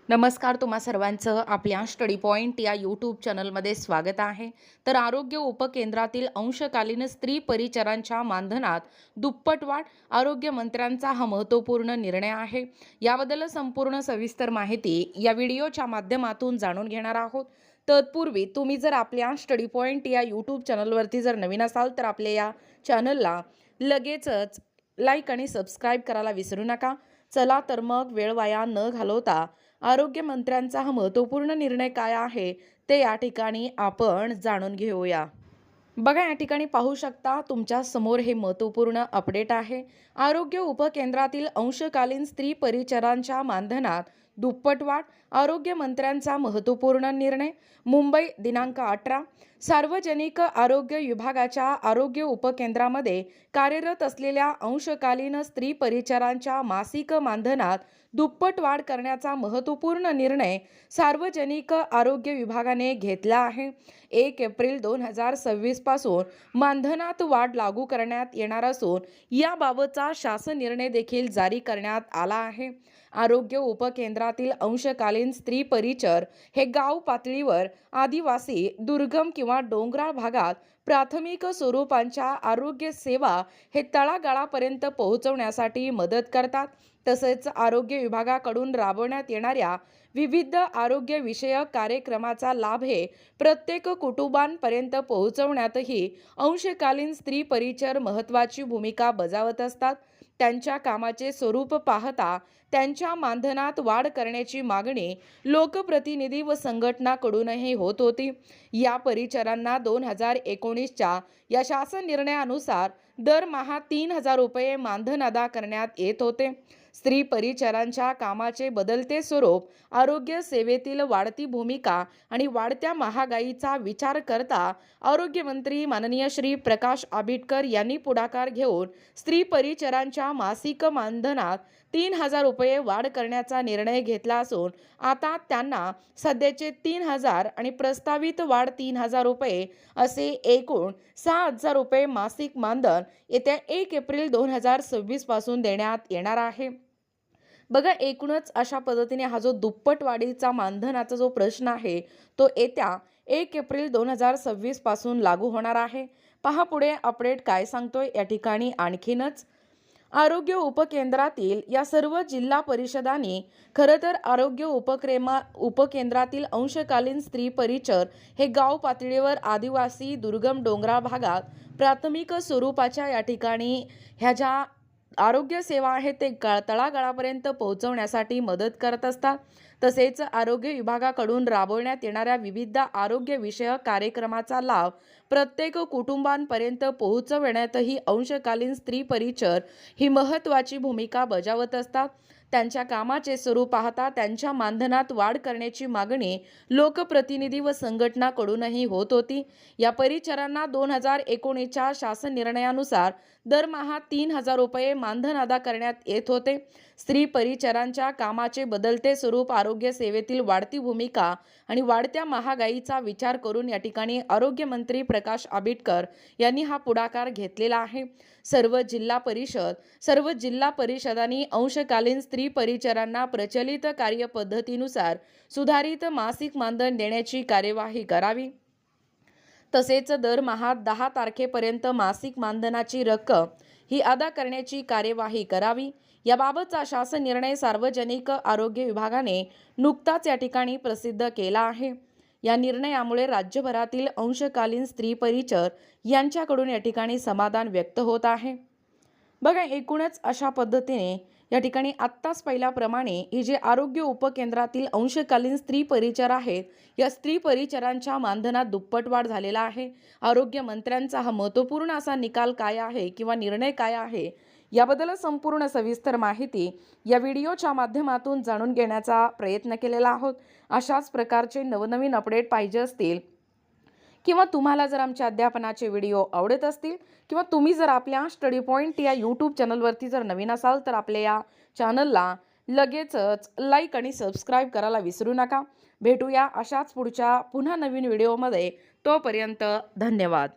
नमस्कार, तुम्हा सर्वांचं आपल्या स्टडी पॉइंट या यूट्यूब चॅनलमध्ये स्वागत आहे. तर आरोग्य उपकेंद्रातील अंशकालीन स्त्री परिचरांच्या मानधनात दुप्पट वाढ, आरोग्य मंत्र्यांचा हा महत्त्वपूर्ण निर्णय आहे. याबद्दल संपूर्ण सविस्तर माहिती या व्हिडिओच्या माध्यमातून जाणून घेणार आहोत. तत्पूर्वी तुम्ही जर आपल्या स्टडी पॉइंट या यूट्यूब चॅनलवरती जर नवीन असाल तर आपल्या या चॅनलला लगेचच लाईक आणि सबस्क्राईब करायला विसरू नका. चला तर मग वेळ वाया न घालवता आरोग्य मंत्र्यांचा हा महत्त्वपूर्ण निर्णय काय आहे ते या ठिकाणी आपण जाणून घेऊया. बघा, या ठिकाणी पाहू शकता तुमच्या समोर हे महत्त्वपूर्ण अपडेट आहे. आरोग्य उपकेंद्रातील अंशकालीन स्त्री परिचरांच्या मानधनात दुप्पट वाढ, आरोग्य मंत्र्यांचा महत्त्वपूर्ण निर्णय. मुंबई दिनांक 18. सार्वजनिक आरोग्य विभागाच्या आरोग्य उपकेंद्रामध्ये कार्यरत असलेल्या अंशकालीन स्त्री परिचरांच्या मासिक मानधनात दुप्पट वाढ करण्याचा महत्त्वपूर्ण निर्णय सार्वजनिक आरोग्य विभागाने घेतला आहे. 1 एप्रिल 2026 पासून मानधनात वाढ लागू करण्यात येणार असून याबाबतचा शासन निर्णय देखील जारी करण्यात आला आहे. आरोग्य उपकेंद्रातील अंशकालीन स्त्री परिचर हे गाव पातळीवर आदिवासी, दुर्गम किंवा डोंगराळ भागात प्राथमिक स्वरूपांच्या आरोग्य सेवा हे तळागाळापर्यंत पोहोचवण्यासाठी मदत करतात. तसेच आरोग्य विभागाकडून राबवण्यात येणाऱ्या विविध आरोग्यविषयक कार्यक्रमाचा लाभ हे प्रत्येक कुटुंबांपर्यंत पोहोचवण्यातही अंशकालीन स्त्री परिचर महत्त्वाची भूमिका बजावत असतात. त्यांच्या कामाचे स्वरूप पाहता त्यांच्या मानधनात वाढ करण्याची मागणी लोकप्रतिनिधी व संघटनांकडूनही होत होती. या परिचरांना 2019च्या या शासन निर्णयानुसार दरमहा 3,000 रुपये मानधन अदा करण्यात येत होते. स्त्री परिचरांच्या कामाचे बदलते स्वरूप, आरोग्य सेवेतील वाढती भूमिका आणि वाढत्या महागाईचा विचार करता आरोग्यमंत्री माननीय श्री प्रकाश आंबेडकर यांनी पुढाकार घेऊन स्त्री परिचरांच्या मासिक मानधनात 3,000 रुपये वाढ करण्याचा निर्णय घेतला असून आता त्यांना सध्याचे 3,000 आणि प्रस्तावित वाढ 3,000 रुपये असे एकूण 6,000 रुपये मासिक मानधन येत्या 1 एप्रिल 2026 पासून देण्यात येणार आहे. बघा, एकूणच अशा पद्धतीने हा जो दुप्पट वाढीचा मानधनाचा जो प्रश्न आहे तो येत्या 1 एप्रिल 2026 पासून लागू होणार आहे. पहा पुढे अपडेट काय सांगतोय या ठिकाणी. आणखीनच आरोग्य उपकेंद्रातील या सर्व जिल्हा परिषदांनी खरं तर आरोग्य उपकेंद्रातील अंशकालीन स्त्री परिचर हे गाव पातळीवर आदिवासी, दुर्गम, डोंगराळ भागात प्राथमिक स्वरूपाच्या या ठिकाणी ह्या ज्या आरोग्य सेवा आहेत ते तळागाळापर्यंत पोहोचवण्यासाठी मदत करत असतात. तसेच आरोग्य विभागाकडून राबवण्यात येणाऱ्या विविध आरोग्यविषयक कार्यक्रमाचा लाभ प्रत्येक कुटुंबांपर्यंत पोहोचवण्यातही अंशकालीन स्त्री परिचर ही महत्त्वाची भूमिका बजावत असतात. त्यांच्या कामाचे स्वरूप पाहता त्यांच्या मानधनात वाढ करण्याची मागणी लोकप्रतिनिधी व संघटनांकडूनही होत होती. या परिचरांना 2019च्या शासन निर्णयानुसार दरमहा 3,000 रुपये मानधन अदा करण्यात येत होते. स्त्री परिचरांच्या कामाचे बदलते स्वरूप, आरोग्य सेवेतील वाढती भूमिका आणि वाढत्या महागाईचा विचार करून या ठिकाणी आरोग्यमंत्री प्रकाश आंबेडकर यांनी हा पुढाकार घेतलेला आहे. सर्व जिल्हा परिषदांनी अंशकालीन स्त्री परिचरांना प्रचलित कार्यपद्धतीनुसार सुधारित मासिक मानधन देण्याची कार्यवाही करावी. तसेच दरमहा 10 तारखेपर्यंत मासिक मानधनाची रक्कम ही अदा करण्याची कार्यवाही करावी. याबाबतचा शासन निर्णय सार्वजनिक आरोग्य विभागाने नुकताच या ठिकाणी प्रसिद्ध केला आहे. या निर्णयामुळे राज्यभरातील अंशकालीन स्त्री परिचर यांच्याकडून या ठिकाणी समाधान व्यक्त होत आहे. बघा, एकूणच अशा पद्धतीने या ठिकाणी आत्ताच पाहिल्याप्रमाणे ही जे आरोग्य उपकेंद्रातील अंशकालीन स्त्री परिचर आहेत या स्त्री परिचरांच्या मानधनात दुप्पट वाढ झालेला आहे. आरोग्य मंत्र्यांचा हा महत्त्वपूर्ण असा निकाल काय आहे किंवा निर्णय काय आहे याबद्दल संपूर्ण सविस्तर माहिती या व्हिडिओच्या माध्यमातून जाणून घेण्याचा प्रयत्न केलेला आहोत. अशाच प्रकारचे नवनवीन अपडेट पाहिजे असतील किंवा तुम्हाला जर आमच्या अध्यापनाचे व्हिडिओ आवडत असतील किंवा तुम्ही जर आपल्या स्टडी पॉइंट या यूट्यूब चॅनलवरती जर नवीन असाल तर आपल्या या चॅनलला लगेचच लाईक आणि सबस्क्राईब करायला विसरू नका. भेटूया अशाच पुढच्या पुन्हा नवीन व्हिडिओमध्ये. तोपर्यंत धन्यवाद.